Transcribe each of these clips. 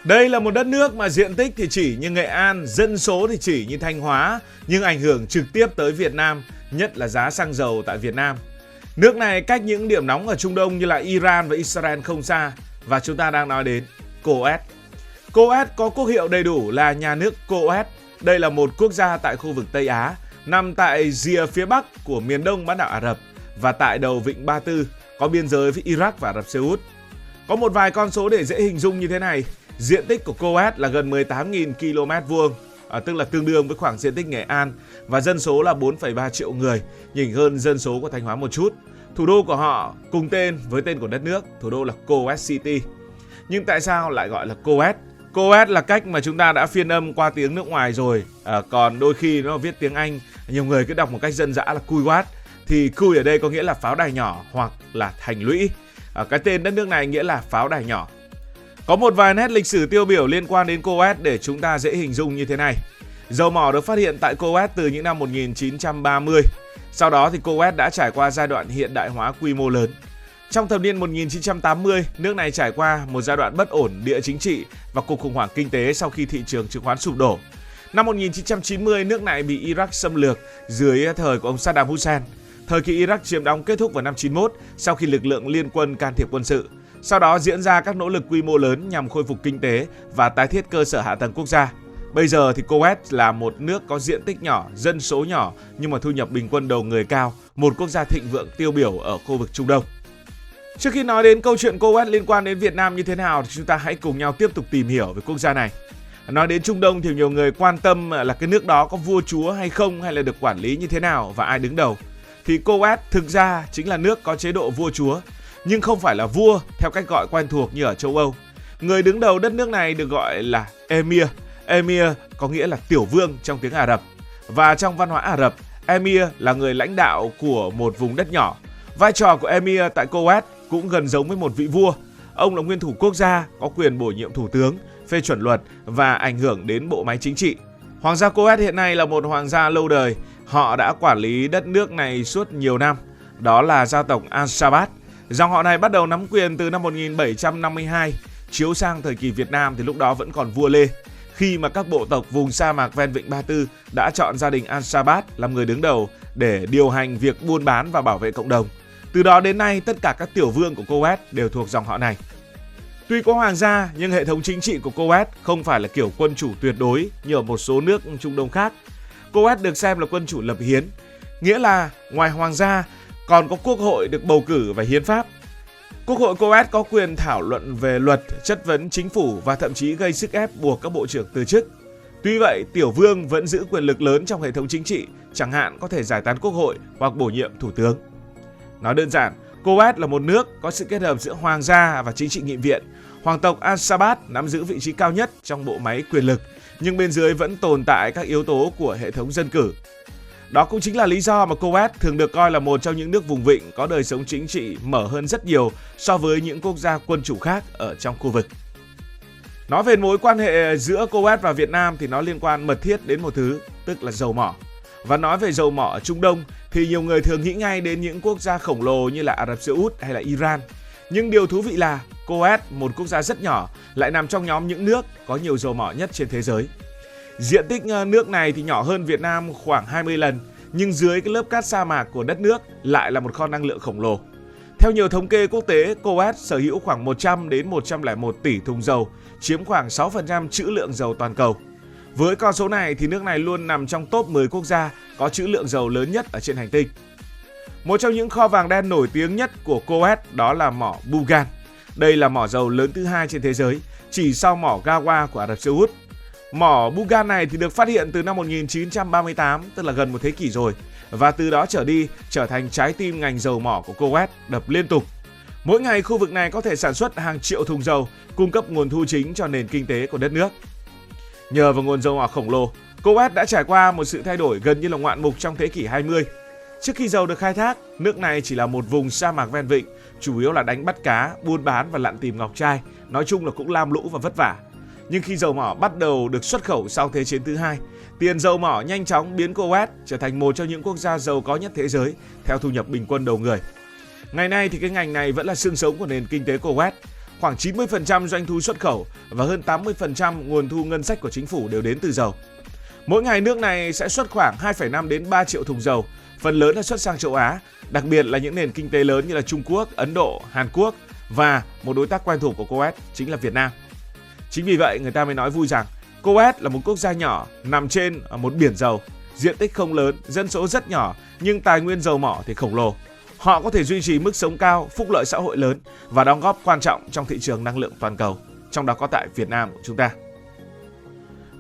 Đây là một đất nước mà diện tích thì chỉ như Nghệ An, dân số thì chỉ như Thanh Hóa, nhưng ảnh hưởng trực tiếp tới Việt Nam, nhất là giá xăng dầu tại Việt Nam. Nước này cách những điểm nóng ở Trung Đông như là Iran và Israel không xa, và chúng ta đang nói đến Coes. Coes có quốc hiệu đầy đủ là nhà nước Coes. Đây là một quốc gia tại khu vực Tây Á, nằm tại rìa phía bắc của miền đông bán đảo Ả Rập và tại đầu vịnh Ba Tư, có biên giới với Iraq và Ả Rập Xê Út. Có một vài con số để dễ hình dung như thế này. Diện tích của Coes là gần 18.000 km vuông, tức là tương đương với khoảng diện tích Nghệ An, và dân số là 4,3 triệu người, nhỉnh hơn dân số của Thanh Hóa một chút. Thủ đô của họ cùng tên với tên của đất nước, thủ đô là Coes City. Nhưng tại sao lại gọi là Coes? Coes là cách mà chúng ta đã phiên âm qua tiếng nước ngoài rồi, còn đôi khi nó viết tiếng Anh, nhiều người cứ đọc một cách dân dã là Kuwait, thì Kui ở đây có nghĩa là pháo đài nhỏ hoặc là thành lũy. Cái tên đất nước này nghĩa là pháo đài nhỏ. Có một vài nét lịch sử tiêu biểu liên quan đến Coes để chúng ta dễ hình dung như thế này. Dầu mỏ được phát hiện tại Coes từ những năm 1930. Sau đó thì Coes đã trải qua giai đoạn hiện đại hóa quy mô lớn. Trong thập niên 1980, nước này trải qua một giai đoạn bất ổn địa chính trị và cuộc khủng hoảng kinh tế sau khi thị trường chứng khoán sụp đổ. Năm 1990, nước này bị Iraq xâm lược dưới thời của ông Saddam Hussein. Thời kỳ Iraq chiếm đóng kết thúc vào năm 91 sau khi lực lượng liên quân can thiệp quân sự. Sau đó diễn ra các nỗ lực quy mô lớn nhằm khôi phục kinh tế và tái thiết cơ sở hạ tầng quốc gia. Bây giờ thì Coes là một nước có diện tích nhỏ, dân số nhỏ nhưng mà thu nhập bình quân đầu người cao, một quốc gia thịnh vượng tiêu biểu ở khu vực Trung Đông. Trước khi nói đến câu chuyện Coes liên quan đến Việt Nam như thế nào thì chúng ta hãy cùng nhau tiếp tục tìm hiểu về quốc gia này. Nói đến Trung Đông thì nhiều người quan tâm là cái nước đó có vua chúa hay không, hay là được quản lý như thế nào và ai đứng đầu. Thì Coes thực ra chính là nước có chế độ vua chúa, nhưng không phải là vua theo cách gọi quen thuộc như ở châu Âu. Người đứng đầu đất nước này được gọi là Emir. Emir có nghĩa là tiểu vương trong tiếng Ả Rập. Và trong văn hóa Ả Rập, Emir là người lãnh đạo của một vùng đất nhỏ. Vai trò của Emir tại Coes cũng gần giống với một vị vua. Ông là nguyên thủ quốc gia, có quyền bổ nhiệm thủ tướng, phê chuẩn luật và ảnh hưởng đến bộ máy chính trị. Hoàng gia Coes hiện nay là một hoàng gia lâu đời. Họ đã quản lý đất nước này suốt nhiều năm. Đó là gia tộc Al-Sabah. Dòng họ này bắt đầu nắm quyền từ năm 1752, chiếu sang thời kỳ Việt Nam thì lúc đó vẫn còn vua Lê, khi mà các bộ tộc vùng sa mạc ven vịnh Ba Tư đã chọn gia đình Al-Sabah làm người đứng đầu để điều hành việc buôn bán và bảo vệ cộng đồng. Từ đó đến nay, tất cả các tiểu vương của Coes đều thuộc dòng họ này. Tuy có hoàng gia, nhưng hệ thống chính trị của Coes không phải là kiểu quân chủ tuyệt đối như ở một số nước Trung Đông khác. Coes được xem là quân chủ lập hiến, nghĩa là ngoài hoàng gia còn có quốc hội được bầu cử và hiến pháp. Quốc hội Coes có quyền thảo luận về luật, chất vấn chính phủ và thậm chí gây sức ép buộc các bộ trưởng từ chức. Tuy vậy, tiểu vương vẫn giữ quyền lực lớn trong hệ thống chính trị, chẳng hạn có thể giải tán quốc hội hoặc bổ nhiệm thủ tướng. Nói đơn giản, Coes là một nước có sự kết hợp giữa hoàng gia và chính trị nghị viện. Hoàng tộc Al-Sabah nắm giữ vị trí cao nhất trong bộ máy quyền lực, nhưng bên dưới vẫn tồn tại các yếu tố của hệ thống dân cử. Đó cũng chính là lý do mà Coes thường được coi là một trong những nước vùng vịnh có đời sống chính trị mở hơn rất nhiều so với những quốc gia quân chủ khác ở trong khu vực. Nói về mối quan hệ giữa Coes và Việt Nam thì nó liên quan mật thiết đến một thứ, tức là dầu mỏ. Và nói về dầu mỏ ở Trung Đông thì nhiều người thường nghĩ ngay đến những quốc gia khổng lồ như là Ả Rập Xê Út hay là Iran. Nhưng điều thú vị là Coes, một quốc gia rất nhỏ, lại nằm trong nhóm những nước có nhiều dầu mỏ nhất trên thế giới. Diện tích nước này thì nhỏ hơn Việt Nam khoảng 20 lần, nhưng dưới cái lớp cát sa mạc của đất nước lại là một kho năng lượng khổng lồ. Theo nhiều thống kê quốc tế, Coes sở hữu khoảng 100 đến 101 tỷ thùng dầu, chiếm khoảng 6% trữ lượng dầu toàn cầu. Với con số này thì nước này luôn nằm trong top 10 quốc gia có trữ lượng dầu lớn nhất ở trên hành tinh. Một trong những kho vàng đen nổi tiếng nhất của Coes đó là mỏ Bugan. Đây là mỏ dầu lớn thứ hai trên thế giới, chỉ sau mỏ Gawa của Ả Rập Xê Út. Mỏ Bugan này thì được phát hiện từ năm 1938, tức là gần một thế kỷ rồi, và từ đó trở đi trở thành trái tim ngành dầu mỏ của Coes, đập liên tục. Mỗi ngày khu vực này có thể sản xuất hàng triệu thùng dầu, cung cấp nguồn thu chính cho nền kinh tế của đất nước. Nhờ vào nguồn dầu mỏ khổng lồ, Coes đã trải qua một sự thay đổi gần như là ngoạn mục trong thế kỷ 20. Trước khi dầu được khai thác, nước này chỉ là một vùng sa mạc ven vịnh, chủ yếu là đánh bắt cá, buôn bán và lặn tìm ngọc trai, nói chung là cũng lam lũ và vất vả. Nhưng khi dầu mỏ bắt đầu được xuất khẩu sau Thế chiến thứ hai, tiền dầu mỏ nhanh chóng biến Coes trở thành một trong những quốc gia giàu có nhất thế giới theo thu nhập bình quân đầu người. Ngày nay thì cái ngành này vẫn là xương sống của nền kinh tế Coes. khoảng 90% doanh thu xuất khẩu và hơn 80% nguồn thu ngân sách của chính phủ đều đến từ dầu. Mỗi ngày nước này sẽ xuất khoảng 2,5 đến 3 triệu thùng dầu, phần lớn là xuất sang châu Á, đặc biệt là những nền kinh tế lớn như là Trung Quốc, Ấn Độ, Hàn Quốc và một đối tác quen thuộc của Coes chính là Việt Nam. Chính vì vậy người ta mới nói vui rằng Coes là một quốc gia nhỏ nằm trên một biển dầu, diện tích không lớn, dân số rất nhỏ nhưng tài nguyên dầu mỏ thì khổng lồ. Họ có thể duy trì mức sống cao, phúc lợi xã hội lớn và đóng góp quan trọng trong thị trường năng lượng toàn cầu, trong đó có tại Việt Nam của chúng ta.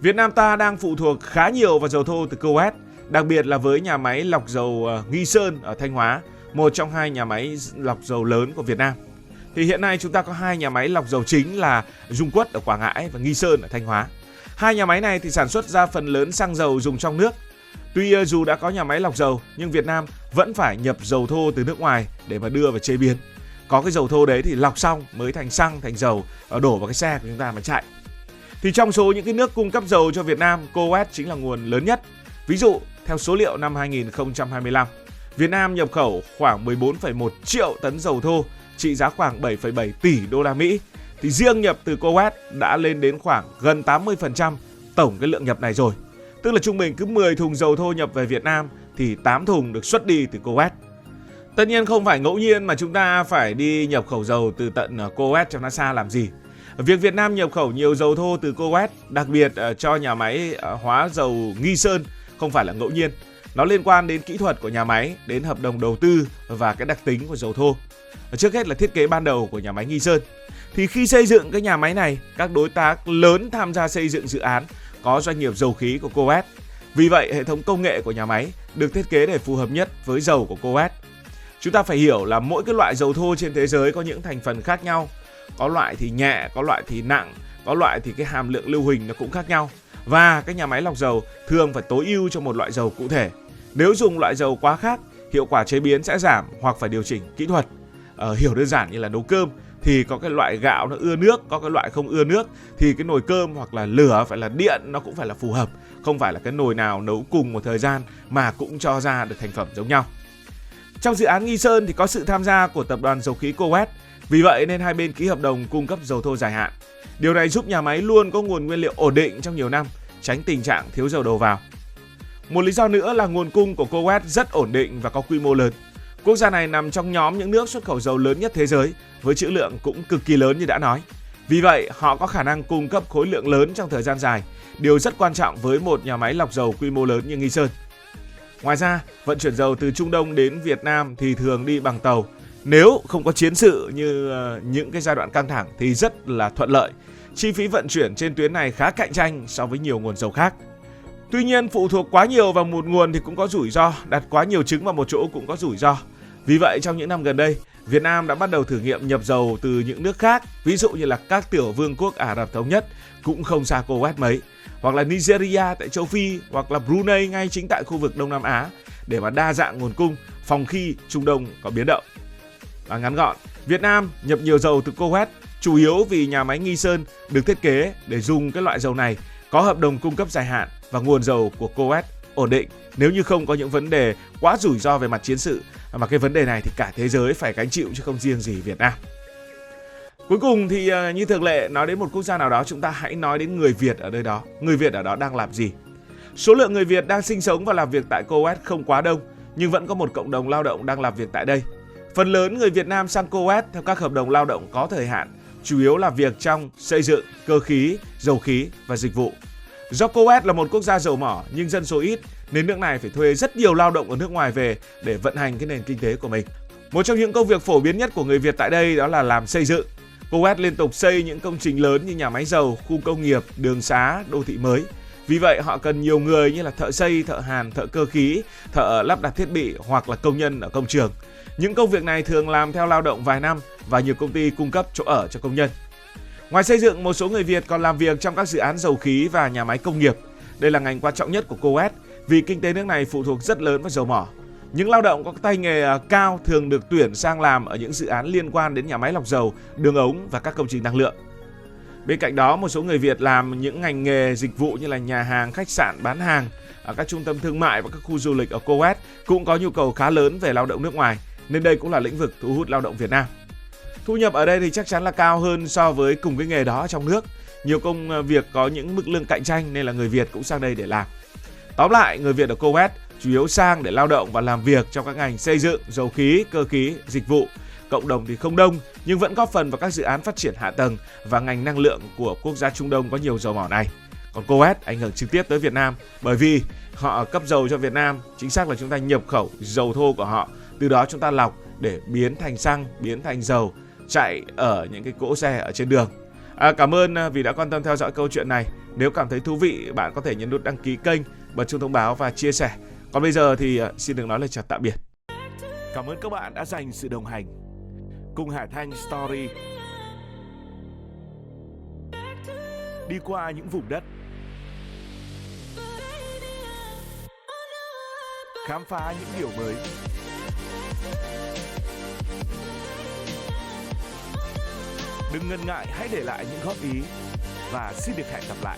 Việt Nam ta đang phụ thuộc khá nhiều vào dầu thô từ Coes, đặc biệt là với nhà máy lọc dầu Nghi Sơn ở Thanh Hóa, một trong hai nhà máy lọc dầu lớn của Việt Nam. Thì hiện nay chúng ta có hai nhà máy lọc dầu chính là Dung Quất ở Quảng Ngãi và Nghi Sơn ở Thanh Hóa. Hai nhà máy này thì sản xuất ra phần lớn xăng dầu dùng trong nước. Tuy dù đã có nhà máy lọc dầu nhưng Việt Nam vẫn phải nhập dầu thô từ nước ngoài để mà đưa vào chế biến. Có cái dầu thô đấy thì lọc xong mới thành xăng, thành dầu, đổ vào cái xe của chúng ta mà chạy. Thì trong số những cái nước cung cấp dầu cho Việt Nam, Coes chính là nguồn lớn nhất. Ví dụ, theo số liệu năm 2025, Việt Nam nhập khẩu khoảng 14,1 triệu tấn dầu thô, trị giá khoảng 7,7 tỷ đô la Mỹ. Thì riêng nhập từ Coes đã lên đến khoảng gần 80% tổng cái lượng nhập này rồi. Tức là trung bình cứ 10 thùng dầu thô nhập về Việt Nam thì 8 thùng được xuất đi từ Coes. Tất nhiên không phải ngẫu nhiên mà chúng ta phải đi nhập khẩu dầu từ tận Coes cho nó xa làm gì. Việc Việt Nam nhập khẩu nhiều dầu thô từ Coes, đặc biệt cho nhà máy hóa dầu Nghi Sơn không phải là ngẫu nhiên. Nó liên quan đến kỹ thuật của nhà máy, đến hợp đồng đầu tư và cái đặc tính của dầu thô. Trước hết là thiết kế ban đầu của nhà máy Nghi Sơn. Thì khi xây dựng cái nhà máy này, các đối tác lớn tham gia xây dựng dự án có doanh nghiệp dầu khí của Coes. Vì vậy, hệ thống công nghệ của nhà máy được thiết kế để phù hợp nhất với dầu của Coes. Chúng ta phải hiểu là mỗi cái loại dầu thô trên thế giới có những thành phần khác nhau. Có loại thì nhẹ, có loại thì nặng, có loại thì cái hàm lượng lưu huỳnh nó cũng khác nhau. Và các nhà máy lọc dầu thường phải tối ưu cho một loại dầu cụ thể. Nếu dùng loại dầu quá khác, hiệu quả chế biến sẽ giảm hoặc phải điều chỉnh kỹ thuật. Hiểu đơn giản như là nấu cơm thì có cái loại gạo nó ưa nước, có cái loại không ưa nước, thì cái nồi cơm hoặc là lửa phải là điện nó cũng phải là phù hợp. Không phải là cái nồi nào nấu cùng một thời gian mà cũng cho ra được thành phẩm giống nhau. Trong dự án Nghi Sơn thì có sự tham gia của tập đoàn dầu khí Coes. Vì vậy nên hai bên ký hợp đồng cung cấp dầu thô dài hạn. Điều này giúp nhà máy luôn có nguồn nguyên liệu ổn định trong nhiều năm, tránh tình trạng thiếu dầu đầu vào. Một lý do nữa là nguồn cung của Coes rất ổn định và có quy mô lớn. Quốc gia này nằm trong nhóm những nước xuất khẩu dầu lớn nhất thế giới với trữ lượng cũng cực kỳ lớn như đã nói. Vì vậy, họ có khả năng cung cấp khối lượng lớn trong thời gian dài, điều rất quan trọng với một nhà máy lọc dầu quy mô lớn như Nghi Sơn. Ngoài ra, vận chuyển dầu từ Trung Đông đến Việt Nam thì thường đi bằng tàu. Nếu không có chiến sự như những cái giai đoạn căng thẳng thì rất là thuận lợi. Chi phí vận chuyển trên tuyến này khá cạnh tranh so với nhiều nguồn dầu khác. Tuy nhiên, phụ thuộc quá nhiều vào một nguồn thì cũng có rủi ro, đặt quá nhiều trứng vào một chỗ cũng có rủi ro. Vì vậy, trong những năm gần đây, Việt Nam đã bắt đầu thử nghiệm nhập dầu từ những nước khác, ví dụ như là các tiểu vương quốc Ả Rập Thống Nhất cũng không xa Coes mấy, hoặc là Nigeria tại châu Phi, hoặc là Brunei ngay chính tại khu vực Đông Nam Á để mà đa dạng nguồn cung phòng khi Trung Đông có biến động. Và ngắn gọn, Việt Nam nhập nhiều dầu từ Coes chủ yếu vì nhà máy Nghi Sơn được thiết kế để dùng cái loại dầu này, có hợp đồng cung cấp dài hạn và nguồn dầu của Coes ổn định nếu như không có những vấn đề quá rủi ro về mặt chiến sự, mà cái vấn đề này thì cả thế giới phải gánh chịu chứ không riêng gì Việt Nam. Cuối cùng thì như thường lệ, nói đến một quốc gia nào đó chúng ta hãy nói đến người Việt ở nơi đó. Người Việt ở đó đang làm gì? Số lượng người Việt đang sinh sống và làm việc tại Coes không quá đông, nhưng vẫn có một cộng đồng lao động đang làm việc tại đây. Phần lớn người Việt Nam sang Coes theo các hợp đồng lao động có thời hạn, chủ yếu là việc trong xây dựng, cơ khí, dầu khí và dịch vụ. Do Coes là một quốc gia dầu mỏ nhưng dân số ít nên nước này phải thuê rất nhiều lao động ở nước ngoài về để vận hành cái nền kinh tế của mình. Một trong những công việc phổ biến nhất của người Việt tại đây đó là làm xây dựng. Coes liên tục xây những công trình lớn như nhà máy dầu, khu công nghiệp, đường xá, đô thị mới. Vì vậy họ cần nhiều người như là thợ xây, thợ hàn, thợ cơ khí, thợ lắp đặt thiết bị hoặc là công nhân ở công trường. Những công việc này thường làm theo lao động vài năm và nhiều công ty cung cấp chỗ ở cho công nhân. Ngoài xây dựng, một số người Việt còn làm việc trong các dự án dầu khí và nhà máy công nghiệp. Đây là ngành quan trọng nhất của Coes vì kinh tế nước này phụ thuộc rất lớn vào dầu mỏ. Những lao động có tay nghề cao thường được tuyển sang làm ở những dự án liên quan đến nhà máy lọc dầu, đường ống và các công trình năng lượng. Bên cạnh đó, một số người Việt làm những ngành nghề dịch vụ như là nhà hàng, khách sạn, bán hàng, ở các trung tâm thương mại và các khu du lịch ở Coes cũng có nhu cầu khá lớn về lao động nước ngoài, nên đây cũng là lĩnh vực thu hút lao động Việt Nam. Thu nhập ở đây thì chắc chắn là cao hơn so với cùng cái nghề đó trong nước. Nhiều công việc có những mức lương cạnh tranh nên là người Việt cũng sang đây để làm. Tóm lại, người Việt ở Kuwait chủ yếu sang để lao động và làm việc trong các ngành xây dựng, dầu khí, cơ khí, dịch vụ. Cộng đồng thì không đông nhưng vẫn góp phần vào các dự án phát triển hạ tầng và ngành năng lượng của quốc gia Trung Đông có nhiều dầu mỏ này. Còn Kuwait ảnh hưởng trực tiếp tới Việt Nam bởi vì họ cấp dầu cho Việt Nam, chính xác là chúng ta nhập khẩu dầu thô của họ, từ đó chúng ta lọc để biến thành xăng, biến thành dầu chạy ở những cái cỗ xe ở trên đường. Cảm ơn vì đã quan tâm theo dõi câu chuyện này. Nếu cảm thấy thú vị, bạn có thể nhấn nút đăng ký kênh, bật chuông thông báo và chia sẻ. Còn bây giờ thì xin được nói lời chào tạm biệt. Cảm ơn các bạn đã dành sự đồng hành cùng Hải Thanh Story. Đi qua những vùng đất, khám phá những điều mới. Đừng ngần ngại, hãy để lại những góp ý và xin được hẹn gặp lại.